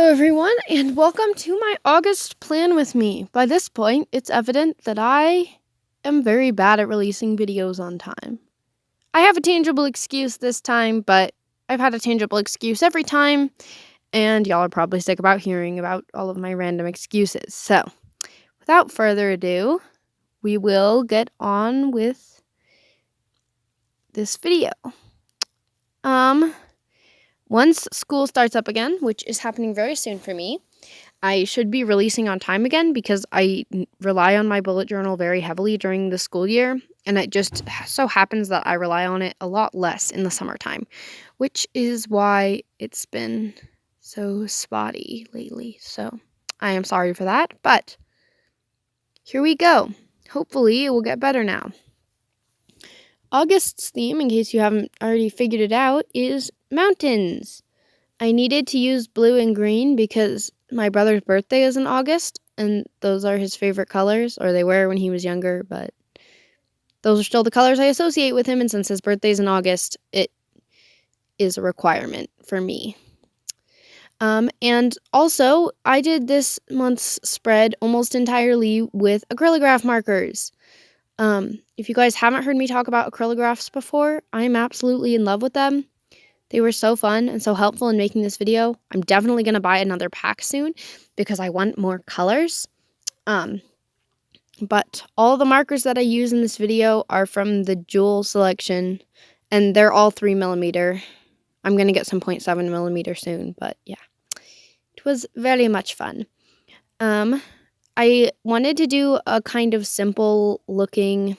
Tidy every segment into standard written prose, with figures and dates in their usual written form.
everyone, and welcome to my August plan with me. By this point, it's evident that I am very bad at releasing videos on time. I have a tangible excuse this time, but I've had a tangible excuse every time, and y'all are probably sick about hearing about all of my random excuses. So, without further ado, we will get on with this video. Once school starts up again, which is happening very soon for me, I should be releasing on time again because I rely on my bullet journal very heavily during the school year, and it just so happens that I rely on it a lot less in the summertime, which is why it's been so spotty lately. So I am sorry for that, but here we go. Hopefully it will get better now. August's theme, in case you haven't already figured it out, is mountains. I needed to use blue and green because my brother's birthday is in August, and those are his favorite colors, or they were when he was younger, but those are still the colors I associate with him, and since his birthday is in August, it is a requirement for me. And also, I did this month's spread almost entirely with acrylograph markers. If you guys haven't heard me talk about acrylographs before, I'm absolutely in love with them. They were so fun and so helpful in making this video. I'm definitely going to buy another pack soon because I want more colors. But all the markers that I use in this video are from the Jewel selection, and they're all 3mm. I'm going to get some 0.7mm soon, but yeah. It was very much fun. I wanted to do a kind of simple looking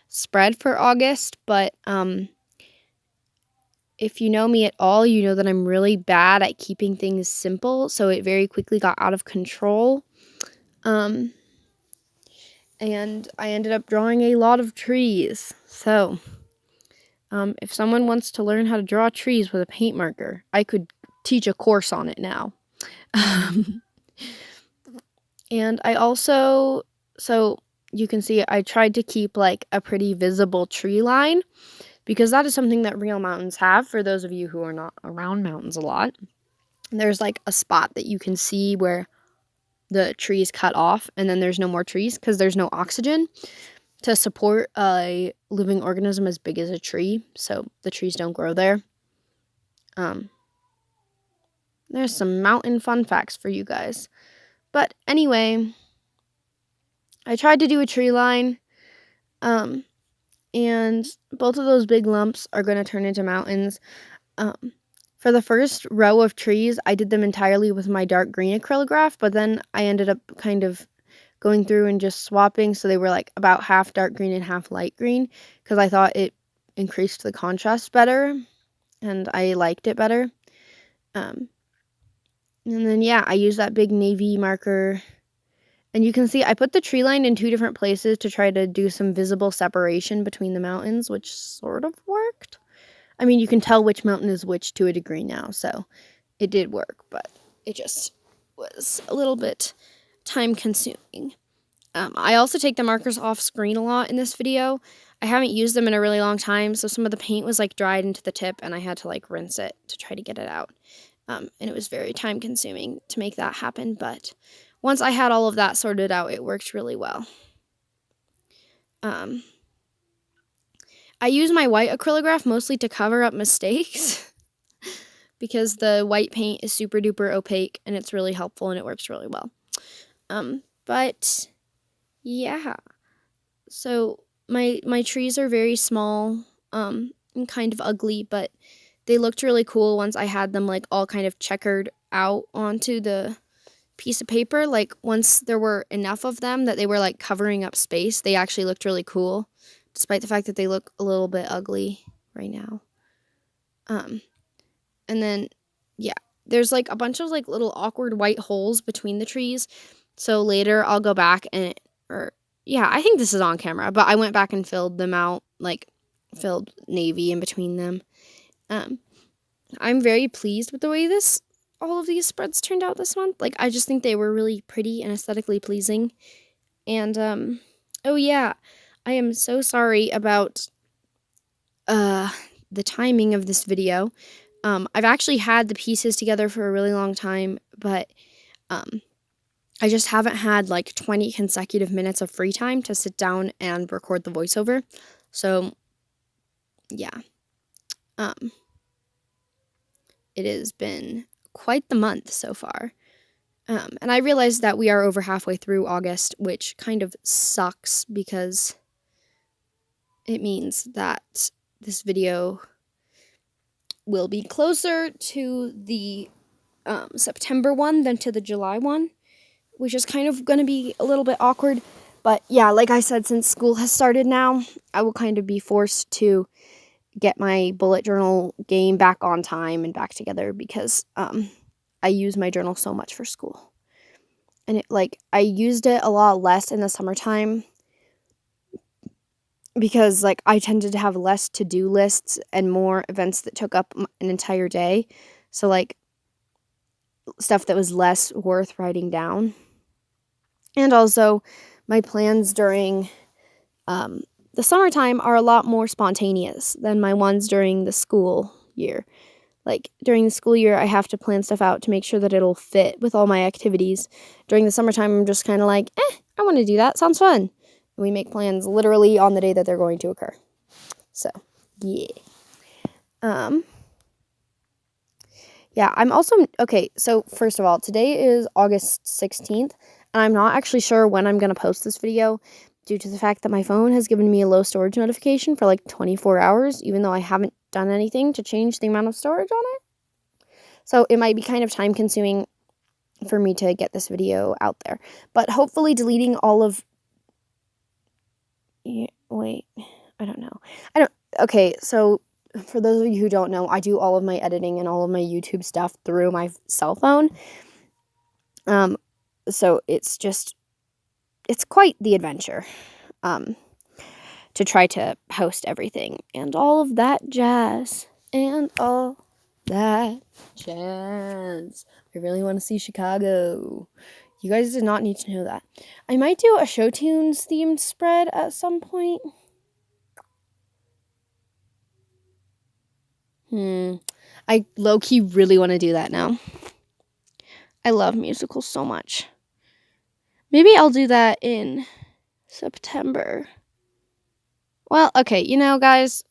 spread for August, but if you know me at all, you know that I'm really bad at keeping things simple, so it very quickly got out of control. And I ended up drawing a lot of trees. So, if someone wants to learn how to draw trees with a paint marker, I could teach a course on it now. And I also, so you can see I tried to keep like a pretty visible tree line, because that is something that real mountains have, for those of you who are not around mountains a lot. There's like a spot that you can see where the trees cut off, and then there's no more trees because there's no oxygen to support a living organism as big as a tree, so the trees don't grow there. There's some mountain fun facts for you guys. But anyway, I tried to do a tree line, and both of those big lumps are going to turn into mountains. For the first row of trees, I did them entirely with my dark green acrylograph, but then I ended up kind of going through and just swapping, so they were like about half dark green and half light green, because I thought it increased the contrast better, and I liked it better. And then, yeah, I used that big navy marker, and you can see I put the tree line in 2 different places to try to do some visible separation between the mountains, which sort of worked. I mean, you can tell which mountain is which to a degree now, so it did work, but it just was a little bit time-consuming. I also take the markers off screen a lot in this video. I haven't used them in a really long time, so some of the paint was like dried into the tip, and I had to like rinse it to try to get it out. And it was very time-consuming to make that happen, but once I had all of that sorted out, it worked really well. I use my white acrylograph mostly to cover up mistakes because the white paint is super duper opaque and it's really helpful and it works really well. But yeah, so my trees are very small and kind of ugly, but they looked really cool once I had them like all kind of checkered out onto the piece of paper. Like once there were enough of them that they were like covering up space, they actually looked really cool, despite the fact that they look a little bit ugly right now. And then, yeah, there's like a bunch of like little awkward white holes between the trees. So later I'll go back and, I think this is on camera, but I went back and filled them out, like filled navy in between them. I'm very pleased with the way all of these spreads turned out this month. Like, I just think they were really pretty and aesthetically pleasing. And, oh yeah, I am so sorry about the timing of this video. I've actually had the pieces together for a really long time, but I just haven't had like 20 consecutive minutes of free time to sit down and record the voiceover. So, yeah. It has been quite the month so far. And I realized that we are over halfway through August, which kind of sucks because it means that this video will be closer to the September one than to the July one, which is kind of going to be a little bit awkward. But yeah, like I said, since school has started now, I will kind of be forced to get my bullet journal game back on time and back together because I use my journal so much for school. And I used it a lot less in the summertime because I tended to have less to-do lists and more events that took up an entire day. So stuff that was less worth writing down. And also my plans during the summertime are a lot more spontaneous than my ones during the school year. During the school year, I have to plan stuff out to make sure that it'll fit with all my activities. During the summertime, I'm just kind of I want to do that. Sounds fun. And we make plans literally on the day that they're going to occur. So, yeah. Yeah, I'm also, okay, so first of all, today is August 16th, and I'm not actually sure when I'm going to post this video due to the fact that my phone has given me a low storage notification for 24 hours, even though I haven't done anything to change the amount of storage on it. So it might be kind of time consuming for me to get this video out there. But hopefully deleting all of... Wait, I don't know. Okay, so for those of you who don't know, I do all of my editing and all of my YouTube stuff through my cell phone. So it's quite the adventure. To try to post everything and all of that jazz. And all that jazz. I really want to see Chicago. You guys did not need to know that. I might do a show tunes themed spread at some point. I low-key really want to do that now. I love musicals so much. Maybe I'll do that in September. Well, okay, guys,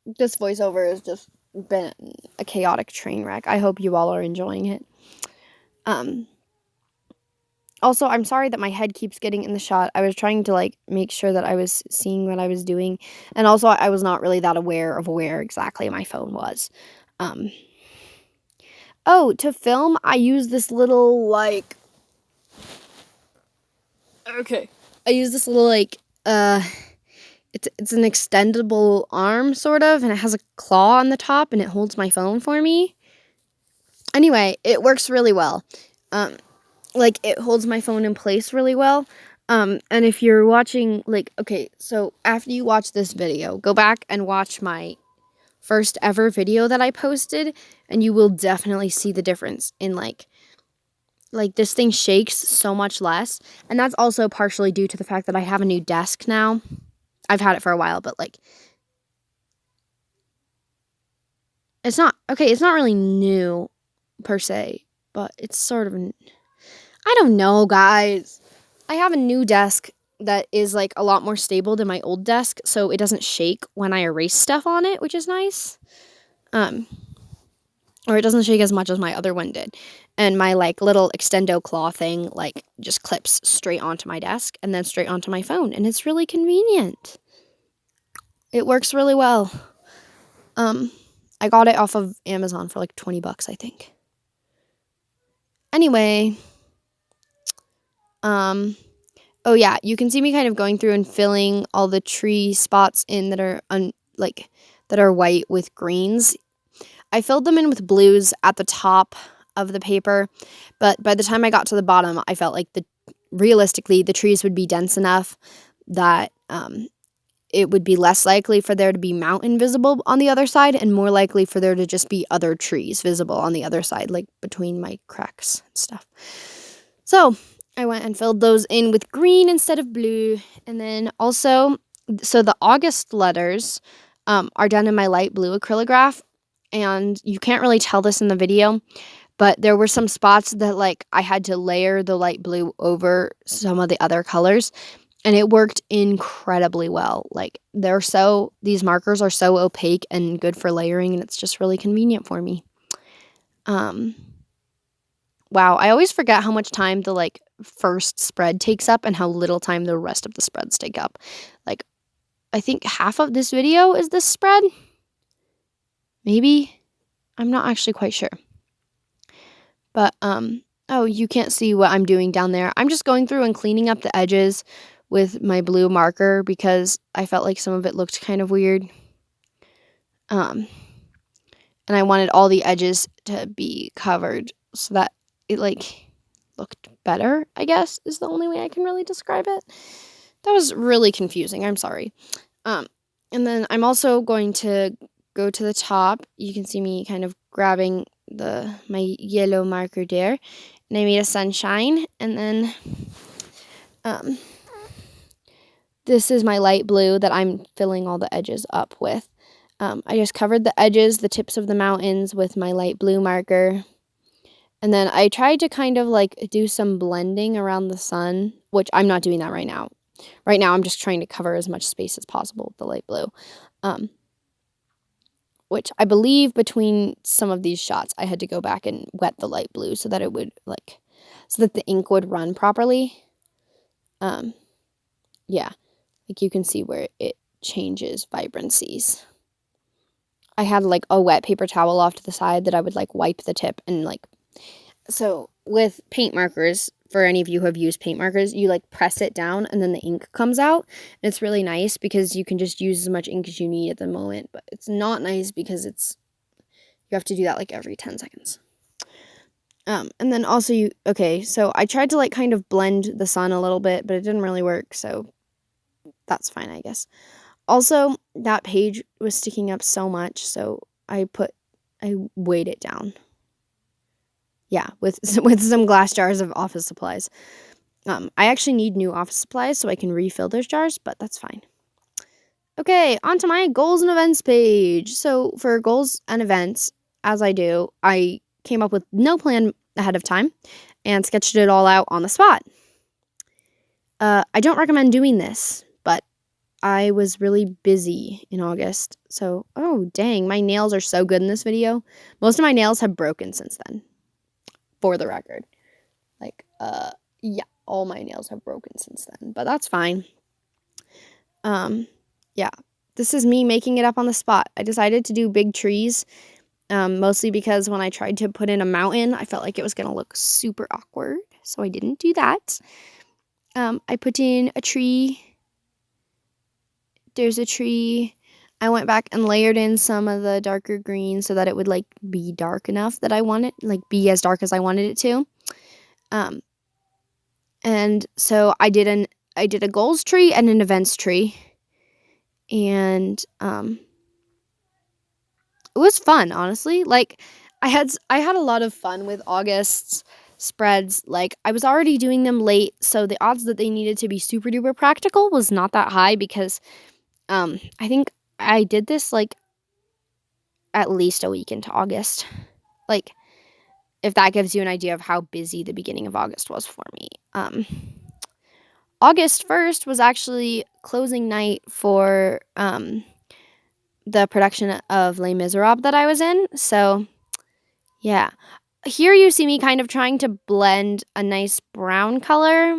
this voiceover has just been a chaotic train wreck. I hope you all are enjoying it. Also, I'm sorry that my head keeps getting in the shot. I was trying to make sure that I was seeing what I was doing, and also I was not really that aware of where exactly my phone was. To film, I use this little okay. I use this little it's an extendable arm sort of, and it has a claw on the top, and it holds my phone for me. Anyway, it works really well. It holds my phone in place really well. And if you're watching, okay, so after you watch this video, go back and watch my first ever video that I posted, and you will definitely see the difference in, this thing shakes so much less. And that's also partially due to the fact that I have a new desk now. I've had it for a while, but, it's not really new, per se, but it's sort of I don't know, guys. I have a new desk that is a lot more stable than my old desk, so it doesn't shake when I erase stuff on it, which is nice. Or it doesn't shake as much as my other one did. And my little extendo claw thing just clips straight onto my desk and then straight onto my phone, and it's really convenient. It works really well. I got it off of Amazon for $20, I think. Anyway, oh yeah, you can see me kind of going through and filling all the tree spots in that are that are white with greens. I filled them in with blues at the top of the paper, but by the time I got to the bottom, I felt realistically the trees would be dense enough that it would be less likely for there to be mountain visible on the other side and more likely for there to just be other trees visible on the other side, between my cracks and stuff. So I went and filled those in with green instead of blue. And then also, so the August letters are done in my light blue acrylograph. and you can't really tell this in the video, but there were some spots that like I had to layer the light blue over some of the other colors, and it worked incredibly well. Like these markers are so opaque and good for layering, and it's just really convenient for me. Wow, I always forget how much time the like first spread takes up and how little time the rest of the spreads take up. Like I think half of this video is this spread. Maybe. I'm not actually quite sure. But oh, you can't see what I'm doing down there. I'm just going through and cleaning up the edges with my blue marker because I felt like some of it looked kind of weird. And I wanted all the edges to be covered so that it like looked better, I guess, is the only way I can really describe it. That was really confusing. I'm sorry. And then I'm also going to go to the top. You can see me kind of grabbing my yellow marker there, and I made a sunshine. And then this is my light blue that I'm filling all the edges up with. I just covered the edges, the tips of the mountains with my light blue marker. And then I tried to kind of like do some blending around the sun, which I'm not doing that right now. Right now I'm just trying to cover as much space as possible with the light blue. Which I believe between some of these shots I had to go back and wet the light blue so that it would so that the ink would run properly. Yeah, like you can see where it changes vibrancies. I had like a wet paper towel off to the side that I would like wipe the tip and like. So with paint markers, for any of you who have used paint markers, you like press it down and then the ink comes out. And it's really nice because you can just use as much ink as you need at the moment. But it's not nice because you have to do that like every 10 seconds. And then also so I tried to like kind of blend the sun a little bit, but it didn't really work. So that's fine, I guess. Also, that page was sticking up so much, so I weighed it down. Yeah, with some glass jars of office supplies. I actually need new office supplies so I can refill those jars, but that's fine. Okay, on to my goals and events page. So for goals and events, as I do, I came up with no plan ahead of time and sketched it all out on the spot. I don't recommend doing this, but I was really busy in August. So, oh dang, my nails are so good in this video. Most of my nails have broken since then, for the record. Yeah, all my nails have broken since then, but that's fine. Yeah, this is me making it up on the spot. I decided to do big trees, mostly because when I tried to put in a mountain, I felt like it was going to look super awkward, so I didn't do that. I put in a tree. There's a tree. I went back and layered in some of the darker green so that it would like be dark enough that I want it, like be as dark as I wanted it to. And so I did a goals tree and an events tree. And it was fun, honestly. Like I had a lot of fun with August's spreads. Like I was already doing them late, so the odds that they needed to be super duper practical was not that high because I think I did this like at least a week into August. Like if that gives you an idea of how busy the beginning of August was for me. August 1st was actually closing night for the production of Les Miserables that I was in. So, yeah. Here you see me kind of trying to blend a nice brown color.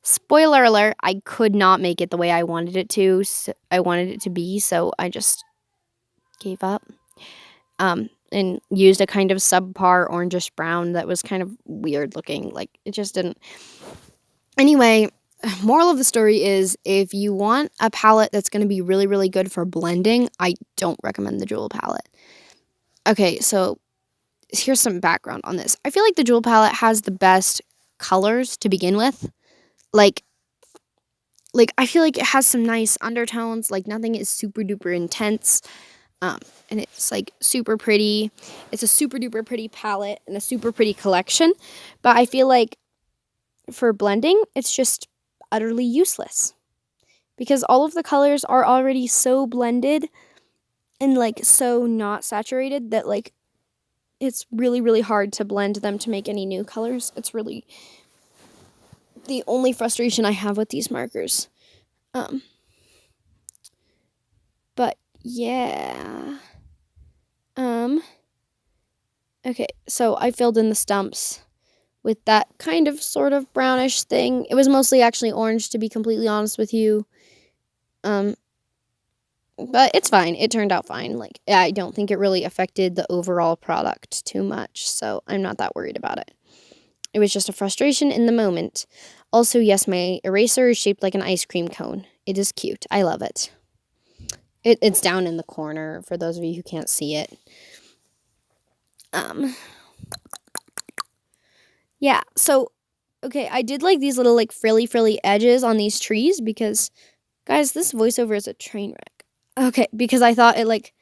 Spoiler alert, I could not make it the way I wanted it to. Be, so I just gave up. And used a kind of subpar orangish brown that was kind of weird looking. Like, it just didn't. Anyway, moral of the story is if you want a palette that's going to be really, really good for blending, I don't recommend the Jewel palette. Okay, so here's some background on this. I feel like the Jewel palette has the best colors to begin with. Like I feel like it has some nice undertones. Like nothing is super duper intense. And it's like super pretty. It's a super duper pretty palette and a super pretty collection. But I feel like for blending, it's just utterly useless because all of the colors are already so blended and like so not saturated that like it's really, really hard to blend them to make any new colors. It's really the only frustration I have with these markers. But yeah. Okay, so I filled in the stumps with that kind of sort of brownish thing. It was mostly actually orange, to be completely honest with you. But it's fine. It turned out fine. Like, I don't think it really affected the overall product too much, so I'm not that worried about it. It was just a frustration in the moment. Also, yes, my eraser is shaped like an ice cream cone. It is cute. I love it. It's down in the corner for those of you who can't see it. Yeah, so, okay, I did like these little like frilly edges on these trees because, guys, this voiceover is a train wreck. Okay, because I thought it like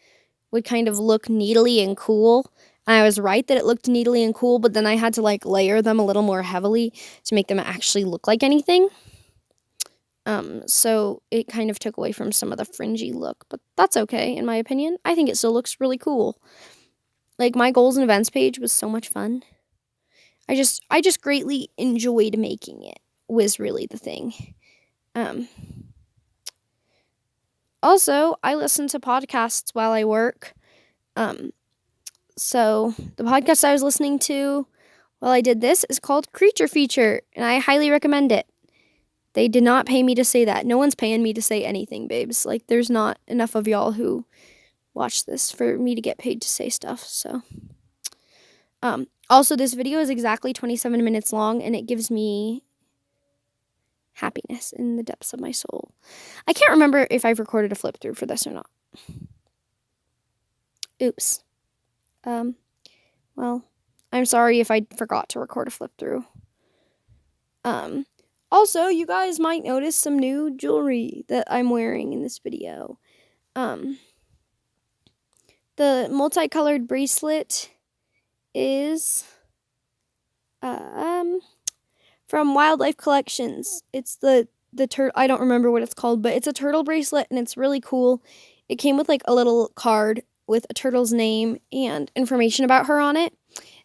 would kind of look needly and cool. And I was right that it looked needly and cool, but then I had to like layer them a little more heavily to make them actually look like anything. So it kind of took away from some of the fringy look, but that's okay in my opinion. I think it still looks really cool. Like my goals and events page was so much fun. I just greatly enjoyed making it was really the thing. Also, I listen to podcasts while I work. So the podcast I was listening to while I did this is called Creature Feature, and I highly recommend it. They did not pay me to say that. No one's paying me to say anything, babes. Like, there's not enough of y'all who watch this for me to get paid to say stuff, so. Also, this video is exactly 27 minutes long, and it gives me happiness in the depths of my soul. I can't remember if I've recorded a flip through for this or not. Oops. Well, I'm sorry if I forgot to record a flip through. Also, you guys might notice some new jewelry that I'm wearing in this video. The multicolored bracelet is from Wildlife Collections. It's the I don't remember what it's called, but it's a turtle bracelet and it's really cool. It came with like a little card with a turtle's name and information about her on it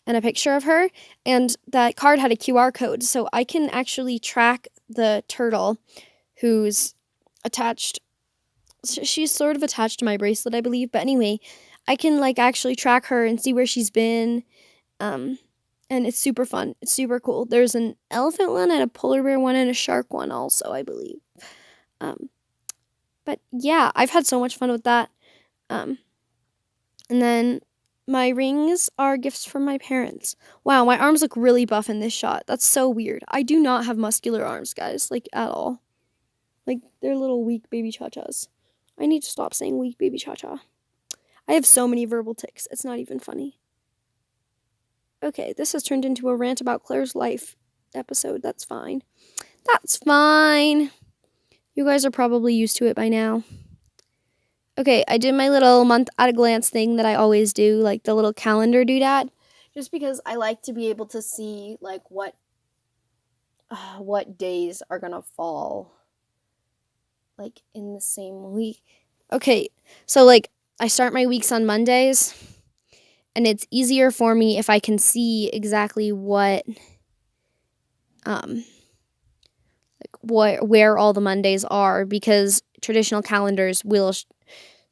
and a picture of her, and that card had a QR code, so I can actually track the turtle who's attached. She's sort of attached to my bracelet, I believe, but anyway, I can like actually track her and see where she's been, and it's super fun. It's super cool. There's an elephant one and a polar bear one and a shark one also, I believe. But yeah, I've had so much fun with that. And then my rings are gifts from my parents. Wow, my arms look really buff in this shot. That's so weird. I do not have muscular arms, guys, like at all. Like, they're little weak baby cha-chas. I need to stop saying weak baby cha-cha. I have so many verbal tics. It's not even funny. Okay, this has turned into a rant about Claire's life episode. That's fine. That's fine. You guys are probably used to it by now. Okay, I did my little month at a glance thing that I always do, like the little calendar doodad, just because I like to be able to see like what days are gonna fall like in the same week. Okay, so like I start my weeks on Mondays, and it's easier for me if I can see exactly what where all the Mondays are, because traditional calendars will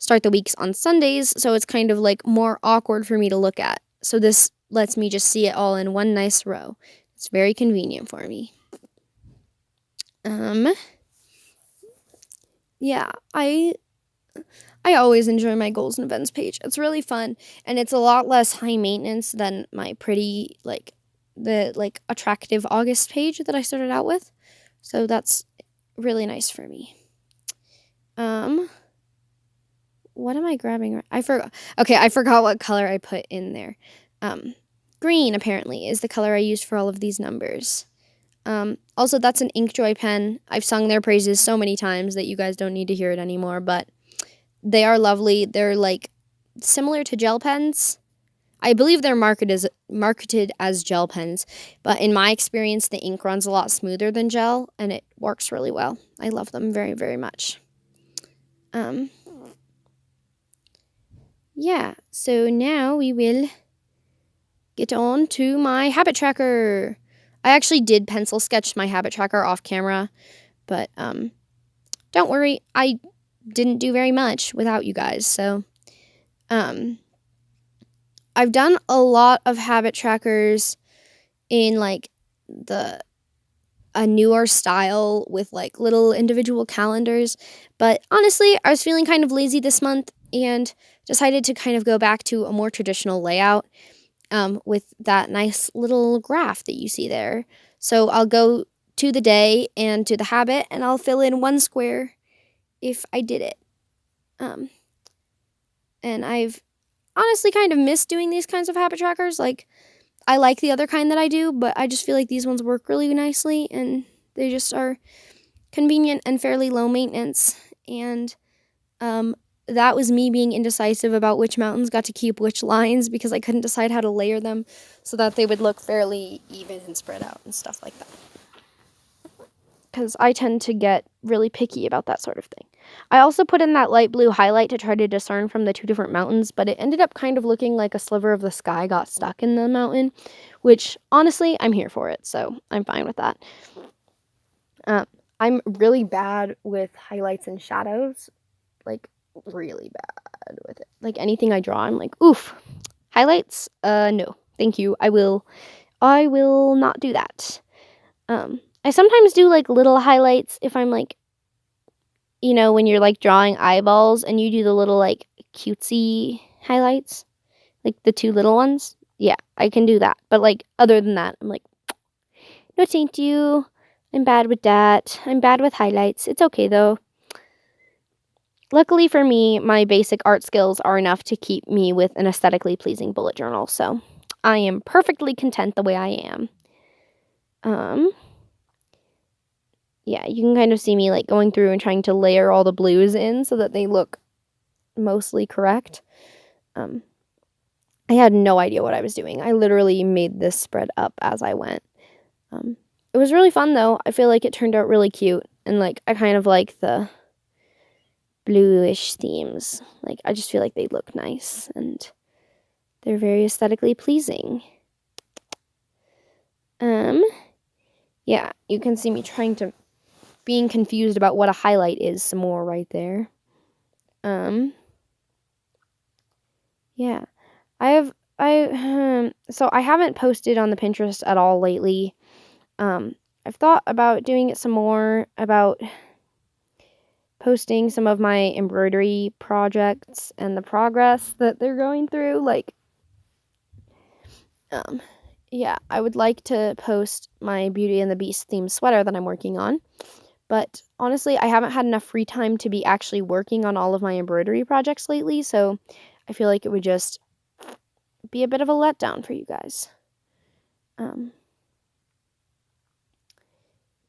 start the weeks on Sundays, so it's kind of like more awkward for me to look at. So this lets me just see it all in one nice row. It's very convenient for me. Yeah, I always enjoy my goals and events page. It's really fun, and it's a lot less high maintenance than my pretty the attractive August page that I started out with. So that's really nice for me. What am I grabbing? I forgot. Okay, I forgot what color I put in there. Green apparently is the color I used for all of these numbers. Also, that's an Inkjoy pen. I've sung their praises so many times that you guys don't need to hear it anymore, but they are lovely. They're like similar to gel pens. I believe they're marketed as gel pens, but in my experience, the ink runs a lot smoother than gel, and it works really well. I love them very, very much. yeah, so now we will get on to my habit tracker. I actually did pencil sketch my habit tracker off camera, but don't worry, I didn't do very much without you guys. So I've done a lot of habit trackers in like the a newer style with like little individual calendars, but honestly, I was feeling kind of lazy this month and decided to kind of go back to a more traditional layout with that nice little graph that you see there. So I'll go to the day and to the habit, and I'll fill in one square if I did it. Um, and I've honestly kind of missed doing these kinds of habit trackers. Like, I like the other kind that I do, but I just feel like these ones work really nicely, and they just are convenient and fairly low maintenance. And that was me being indecisive about which mountains got to keep which lines because I couldn't decide how to layer them so that they would look fairly even and spread out and stuff like that. Because I tend to get really picky about that sort of thing. I also put in that light blue highlight to try to discern from the two different mountains, but it ended up kind of looking like a sliver of the sky got stuck in the mountain, which honestly, I'm here for it, so I'm fine with that. I'm really bad with highlights and shadows, like really bad with it. Like anything I draw, I'm like, oof. Highlights? No. Thank you. I will not do that. I sometimes do like little highlights if I'm like, you know, when you're like drawing eyeballs and you do the little like cutesy highlights, like the two little ones. Yeah, I can do that. But like other than that, I'm like, no, thank you. I'm bad with that. I'm bad with highlights. It's okay though. Luckily for me, my basic art skills are enough to keep me with an aesthetically pleasing bullet journal, so I am perfectly content the way I am. Yeah, you can kind of see me like going through and trying to layer all the blues in so that they look mostly correct. I had no idea what I was doing. I literally made this spread up as I went. It was really fun though. I feel like it turned out really cute, and like I kind of like the bluish themes. Like I just feel like they look nice and they're very aesthetically pleasing. Yeah, you can see me being confused about what a highlight is some more right there. Yeah. So I haven't posted on the Pinterest at all lately. I've thought about doing it some more, about posting some of my embroidery projects and the progress that they're going through. Like, yeah, I would like to post my Beauty and the Beast themed sweater that I'm working on. But honestly, I haven't had enough free time to be actually working on all of my embroidery projects lately, so I feel like it would just be a bit of a letdown for you guys.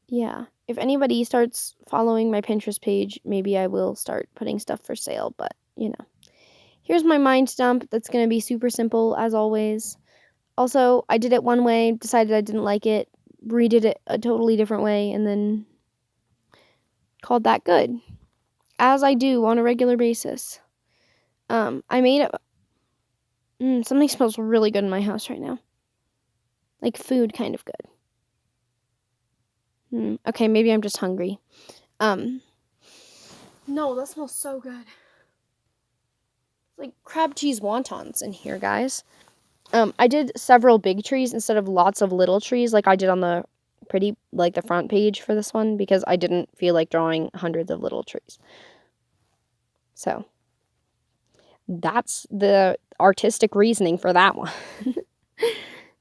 Yeah. If anybody starts following my Pinterest page, maybe I will start putting stuff for sale, but you know. Here's my mind dump that's going to be super simple as always. Also, I did it one way, decided I didn't like it, redid it a totally different way, and then called that good. As I do on a regular basis. I made it. Something smells really good in my house right now. Like food kind of good. Okay, maybe I'm just hungry. No, that smells so good. It's like crab cheese wontons in here, guys. I did several big trees instead of lots of little trees like I did on the the front page for this one because I didn't feel like drawing hundreds of little trees. So that's the artistic reasoning for that one.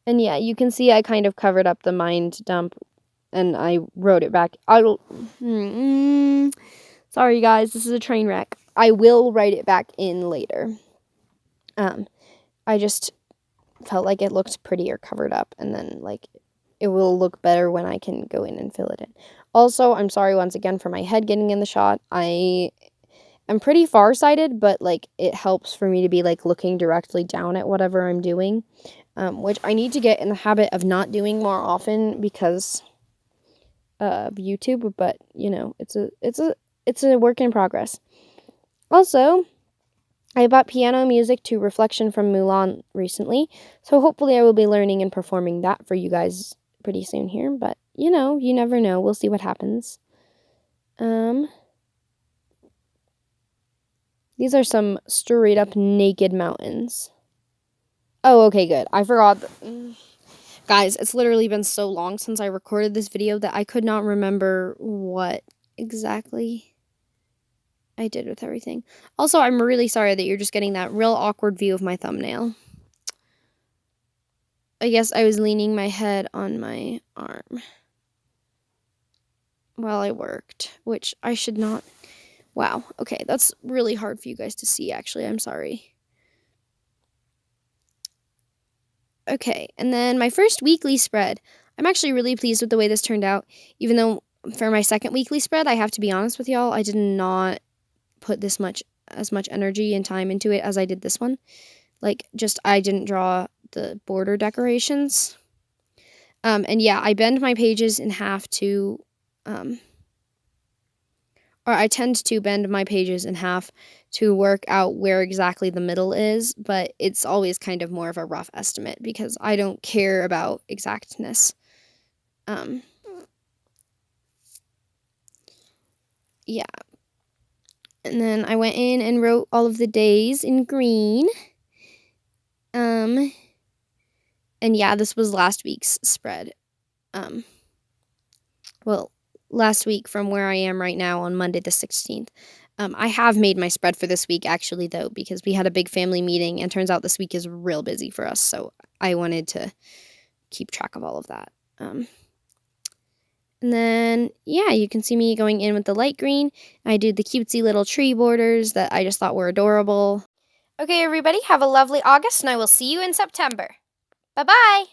And yeah, you can see I kind of covered up the mind dump and I wrote it back. Sorry guys, this is a train wreck. I will write it back in later. I just felt like it looked prettier covered up, and then like it will look better when I can go in and fill it in. Also, I'm sorry once again for my head getting in the shot. I am pretty farsighted, but like it helps for me to be like looking directly down at whatever I'm doing, which I need to get in the habit of not doing more often because of YouTube. But you know, it's a work in progress. Also, I bought piano music to Reflection from Mulan recently, so hopefully I will be learning and performing that for you guys pretty soon here, but you know, you never know. We'll see what happens. These are some straight up naked mountains. Oh, okay, good. I forgot. Guys, it's literally been so long since I recorded this video that I could not remember what exactly I did with everything. Also, I'm really sorry that you're just getting that real awkward view of my thumbnail. I guess I was leaning my head on my arm while I worked, which I should not. Wow, okay, that's really hard for you guys to see, actually. I'm sorry. Okay, and then my first weekly spread. I'm actually really pleased with the way this turned out, even though for my second weekly spread, I have to be honest with y'all, I did not put as much energy and time into it as I did this one. Like, just I didn't draw the border decorations. And yeah, I bend my pages in half to, or I tend to bend my pages in half to work out where exactly the middle is, but it's always kind of more of a rough estimate because I don't care about exactness. Yeah. And then I went in and wrote all of the days in green. And yeah, this was last week's spread. Well, last week from where I am right now on Monday the 16th. I have made my spread for this week actually though, because we had a big family meeting and turns out this week is real busy for us. So I wanted to keep track of all of that. And then, yeah, you can see me going in with the light green. I did the cutesy little tree borders that I just thought were adorable. Okay, everybody, have a lovely August, and I will see you in September. Bye-bye!